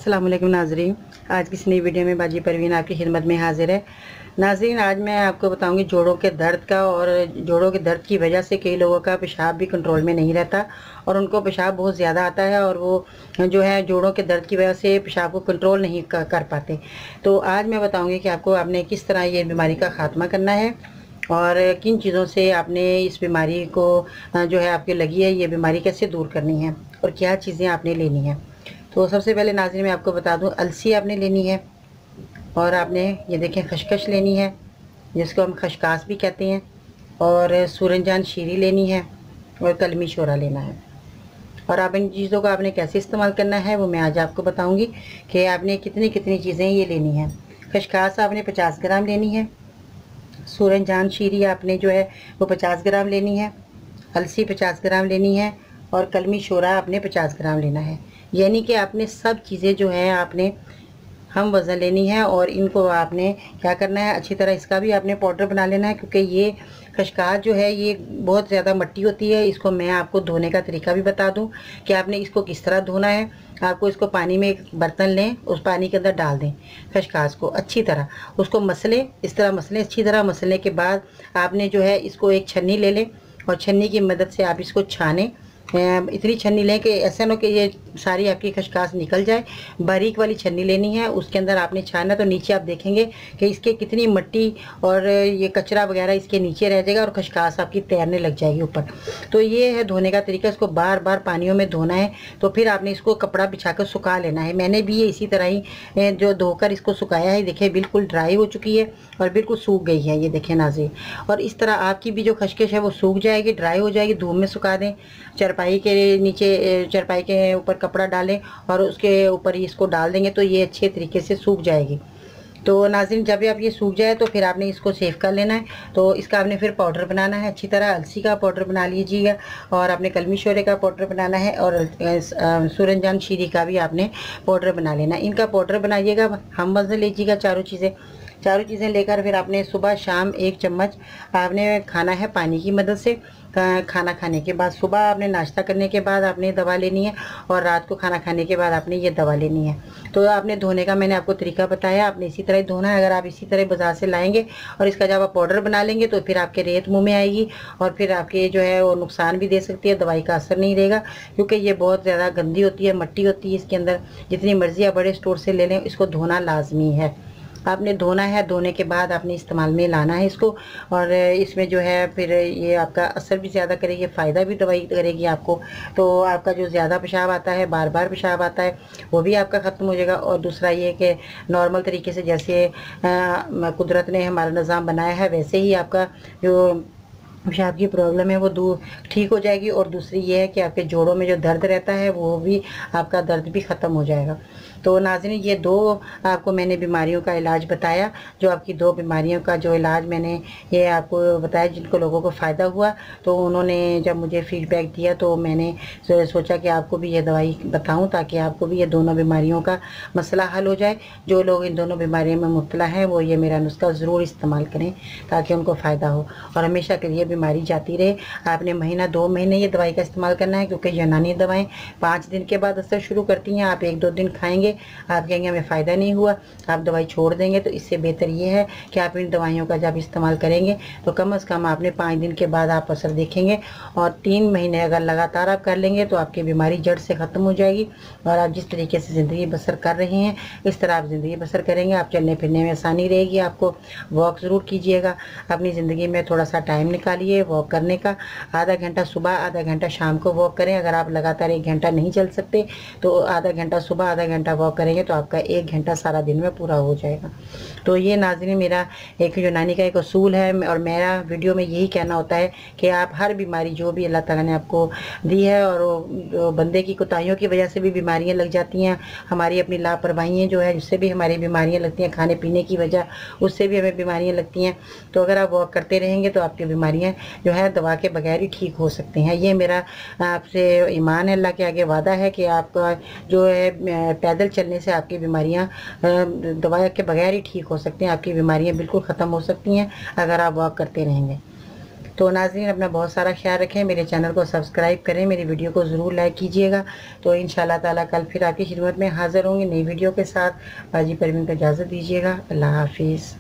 अस्सलाम वालेकुम नाज़रीन, आज की इस नई वीडियो में बाजी परवीन आपकी खिदमत में हाजिर है। नाज़रीन, आज मैं आपको बताऊंगी जोड़ों के दर्द का। और जोड़ों के दर्द की वजह से कई लोगों का पेशाब भी कंट्रोल में नहीं रहता और उनको पेशाब बहुत ज़्यादा आता है और वो जो है जोड़ों के दर्द की वजह से पेशाब को कंट्रोल नहीं कर पाते। तो आज मैं बताऊँगी कि आपने किस तरह ये बीमारी का ख़ात्मा करना है और किन चीज़ों से आपने इस बीमारी को जो है आपके लगी है, ये बीमारी कैसे दूर करनी है और क्या चीज़ें आपने लेनी है। तो सबसे पहले नाज़रीन मैं आपको बता दूं, अलसी आपने लेनी है और आपने ये देखें खशखश लेनी है जिसको हम खशकास भी कहते हैं, और सूरजजान शीरी लेनी है और कलमी शोरा लेना है। और आप इन चीज़ों का आपने कैसे इस्तेमाल करना है वो मैं आज आपको बताऊंगी कि आपने कितनी कितनी चीज़ें ये लेनी है। खशकास आपने 50 ग्राम लेनी है, सूरजजान शीरी आपने जो है वो 50 ग्राम लेनी है, अलसी 50 ग्राम लेनी है और कलमी शोरा आपने 50 ग्राम लेना है। यानी कि आपने सब चीज़ें जो हैं आपने हम वज़न लेनी है और इनको आपने क्या करना है, अच्छी तरह इसका भी आपने पाउडर बना लेना है, क्योंकि ये खशकास जो है ये बहुत ज़्यादा मट्टी होती है। इसको मैं आपको धोने का तरीका भी बता दूं कि आपने इसको किस तरह धोना है। आपको इसको पानी में एक बर्तन लें, उस पानी के अंदर डाल दें खशकास को, अच्छी तरह उसको मसलें, इस तरह मसलें। अच्छी तरह मसलने के बाद आपने जो है इसको एक छन्नी ले लें और छन्नी की मदद से आप इसको छानें। इतनी छन्नी लें कि ऐसा ना कि ये सारी आपकी खशकास निकल जाए। बारीक वाली छन्नी लेनी है, उसके अंदर आपने छाना तो नीचे आप देखेंगे कि इसके कितनी मिट्टी और ये कचरा वगैरह इसके नीचे रह जाएगा और खशकास आपकी तैरने लग जाएगी ऊपर। तो ये है धोने का तरीका। इसको बार बार पानियों में धोना है। तो फिर आपने इसको कपड़ा बिछा कर सुखा लेना है। मैंने भी ये इसी तरह ही जो धोकर इसको सुखाया है, देखिए बिल्कुल ड्राई हो चुकी है और बिल्कुल सूख गई है, ये देखें नाज़रीन। और इस तरह आपकी भी जो खशखश है वो सूख जाएगी, ड्राई हो जाएगी। धूप में सुखा दें, चारपाई के नीचे, चारपाई के ऊपर कपड़ा डालें और उसके ऊपर इसको डाल देंगे तो ये अच्छे तरीके से सूख जाएगी। तो नाज़रीन, जब आप ये सूख जाए तो फिर आपने इसको सेव कर लेना है। तो इसका आपने फिर पाउडर बनाना है अच्छी तरह। अलसी का पाउडर बना लीजिएगा और आपने कलमी शोरे का पाउडर बनाना है और सूरजजान शीरी का भी आपने पाउडर बना लेना है। इनका पाउडर बनाइएगा, हम वज़न लीजिएगा चारों चीज़ें लेकर फिर आपने सुबह शाम 1 चम्मच आपने खाना है पानी की मदद से। खाना खाने के बाद, सुबह आपने नाश्ता करने के बाद आपने दवा लेनी है और रात को खाना खाने के बाद आपने ये दवा लेनी है। तो आपने धोने का मैंने आपको तरीका बताया, आपने इसी तरह ही धोना है। अगर आप इसी तरह बाज़ार से लाएंगे और इसका जब आप पाउडर बना लेंगे तो फिर आपके रेत मुंह में आएगी और फिर आपके जो है वो नुकसान भी दे सकती है, दवाई का असर नहीं रहेगा, क्योंकि ये बहुत ज़्यादा गंदी होती है, मट्टी होती है इसके अंदर। जितनी मर्जी आप बड़े स्टोर से ले लें, इसको धोना लाजमी है। आपने धोना है, धोने के बाद आपने इस्तेमाल में लाना है इसको। और इसमें जो है फिर ये आपका असर भी ज़्यादा करेगी, फ़ायदा भी दवाई करेगी आपको। तो आपका जो ज़्यादा पेशाब आता है, बार बार पेशाब आता है, वो भी आपका ख़त्म हो जाएगा। और दूसरा ये कि नॉर्मल तरीके से जैसे कुदरत ने हमारा निज़ाम बनाया है वैसे ही आपका जो पेशाब की प्रॉब्लम है वो दूर ठीक हो जाएगी। और दूसरी ये है कि आपके जोड़ों में जो दर्द रहता है वो भी, आपका दर्द भी ख़त्म हो जाएगा। तो नाज़रीन, ये 2 आपको मैंने बीमारियों का इलाज बताया, जो आपकी 2 बीमारियों का जो इलाज मैंने ये आपको बताया, जिनको लोगों को फ़ायदा हुआ। तो उन्होंने जब मुझे फीडबैक दिया तो मैंने सोचा कि आपको भी ये दवाई बताऊं ताकि आपको भी ये दोनों बीमारियों का मसला हल हो जाए। जो लोग इन दोनों बीमारियों में मुब्तला हैं वो ये मेरा नुस्खा ज़रूर इस्तेमाल करें ताकि उनको फ़ायदा हो और हमेशा के लिए बीमारी जाती रहे। आपने महीना 2 महीने ये दवाई का इस्तेमाल करना है, क्योंकि यूनानी दवाएं 5 दिन के बाद असर शुरू करती हैं। आप 1-2 दिन खाएंगे, आप कहेंगे हमें फ़ायदा नहीं हुआ, आप दवाई छोड़ देंगे। तो इससे बेहतर ये है कि आप इन दवाइयों का जब इस्तेमाल करेंगे तो कम से कम आपने 5 दिन के बाद आप असर देखेंगे। और 3 महीने अगर लगातार आप कर लेंगे तो आपकी बीमारी जड़ से ख़त्म हो जाएगी। और आप जिस तरीके से ज़िंदगी बसर कर रहे हैं इस तरह आप ज़िंदगी बसर करेंगे, आप चलने फिरने में आसानी रहेगी। आपको वॉक ज़रूर कीजिएगा, अपनी ज़िंदगी में थोड़ा सा टाइम निकालिए वॉक करने का। आधा घंटा सुबह, आधा घंटा शाम को वॉक करें। अगर आप लगातार 1 घंटा नहीं चल सकते तो आधा घंटा सुबह, आधा घंटा वॉक करेंगे तो आपका 1 घंटा सारा दिन में पूरा हो जाएगा। तो ये नाज़रीन मेरा एक यूनानी का एक असूल है और मेरा वीडियो में यही कहना होता है कि आप हर बीमारी जो भी अल्लाह ताला ने आपको दी है, और बंदे की कोताहियों की वजह से भी बीमारियां लग जाती हैं, हमारी अपनी लापरवाहियाँ जो है जिससे भी हमारी बीमारियां लगती हैं, खाने पीने की वजह उससे भी हमें बीमारियां लगती हैं। तो अगर आप वॉक करते रहेंगे तो आपकी बीमारियाँ जो है दवा के बगैर ही ठीक हो सकती हैं। ये मेरा आपसे ईमान है, अल्लाह के आगे वादा है कि आपका जो है पैदल चलने से आपकी बीमारियां दवा के बगैर ही ठीक हो सकती हैं। आपकी बीमारियां बिल्कुल ख़त्म हो सकती हैं अगर आप वॉक करते रहेंगे। तो नाज़रीन अपना बहुत सारा ख्याल रखें, मेरे चैनल को सब्सक्राइब करें, मेरी वीडियो को ज़रूर लाइक कीजिएगा। तो इंशाल्लाह ताला कल फिर आपकी खिदमत में हाज़िर होंगी नई वीडियो के साथ। बाजी परवीन को इजाज़त दीजिएगा। अल्लाह हाफिज़।